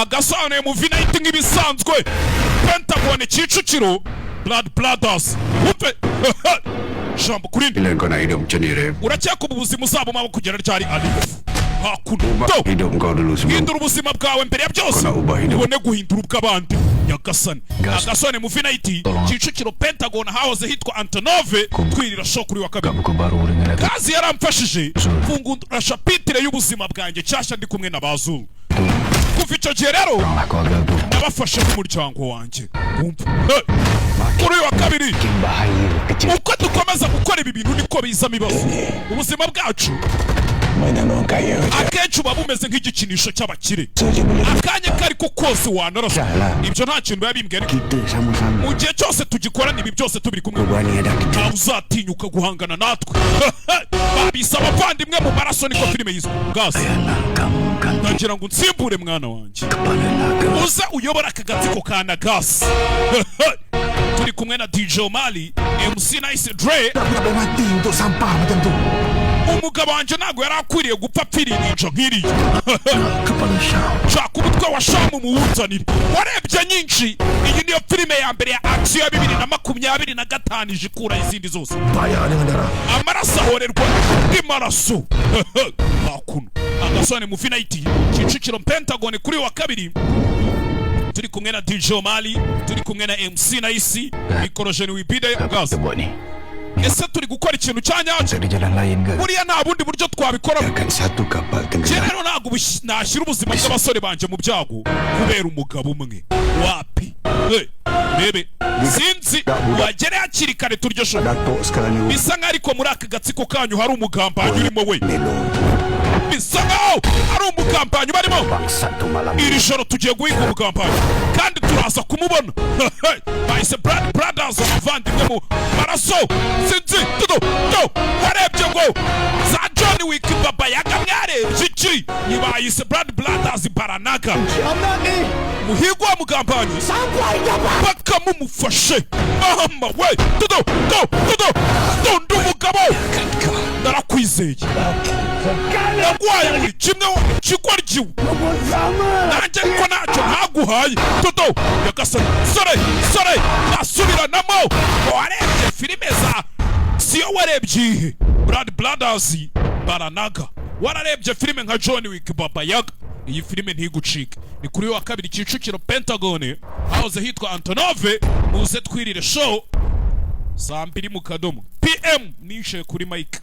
agasobanuye mu V90 nk'ibisanzwe. Pentagon Kicukiro Blood Brothers upe jambo kurindi ilengo na idom chenire uracyeka ubuzima uzaba mama kugera ryari Alif hakuno idom godulu hindura ubuzima bwawe mbere ya byose ubone guhindura ubw'abandi Nyagasani. Agasone mu V90 Kicukiro Pentagon House hitwa Antonove twirira show kuri wa kabiri. Kazi yaramfashije fungura chapitre y'ubuzima bwanjye cyashya ndi kumwe na Bazulu. Kuva icyo gihe rero nabafashe n'umuryango wanjye. Kuri wa kabiri uko dukomeza gukora ibi bintu niko bizamo ibibazo. Ubuzima bwacu akenshi uba bumeze nk'igikinisho cy'abakire. Akanya kari ko kose wanarasa ibyo nta kintu yabimbwira. Mu gihe cyose tugikorana ibi byose tubiri kumwe ntawe uzatinyuka guhangana natwe. Babisa abavandimwe mu maraso niko filime yizwe Gas. Ndagira ngo nsimbure mwana wanjye uze uyobora akagatsiko kana Gas. Turi kumwe na DJ Mali MC Nice Dre. Umugabo wanje ntago yarakwiriye gupfa pfiririnjo nk'iriya. Shaka umutwe wa Shamu muwuzanire. Warebye nyinshi iyi niyo filime ya mbere ya action ya 2025 ijikura izindi zose. Amaraso ahorerwa n'imaraso. Hakuno agasone mu V90 Kicukiro Pentagon kuri wa kabiri. Turi kumwe na DJ Mali, turi kumwe na MC Nice, Mikorojeni Wibide Gas. Ese turi gukora ikintu cyanyacyo buriya nta bundi buryo twabikora. Rero ntabwo nashyira ubuzima bw'abasore banje mu byago kubera umugabo umwe wapi. Bebe sinzi wagere hakiri kare turyo show bisa nk'ariko muri aka gatsiko kanyu hari umugambanyi urimo we. Bisa nk'aho hari umugambanyi barimo. Iri joro tugiye guhiga umugambanyi kandi turaza kumubona. Bahise Blood Brothers abavandimwe mu maraso. Sinzi warebye ngo za John Wick Baba Yaga mwarebye iki nibayise Blood Brothers Baranaga muhigwa mugambanyi paka mumufashe mama we ndu mugabo ndarakwizeye nagwaye muri kimwe kikwaryiwe nanjye ko nacyo ntaguhaye Nyagasani sore nasubiranamo warebye filime za siyo warebye ihe Blood Brothers Baranaga wararebye filime nka John Wick Baba Yaga. Iyi filime ntigucike ni kuri wa kabiri Kicukiro Pentagon House hitwa Antonove. Muze twirire show saa 2 mu kadomo PM nishe kuri Mike.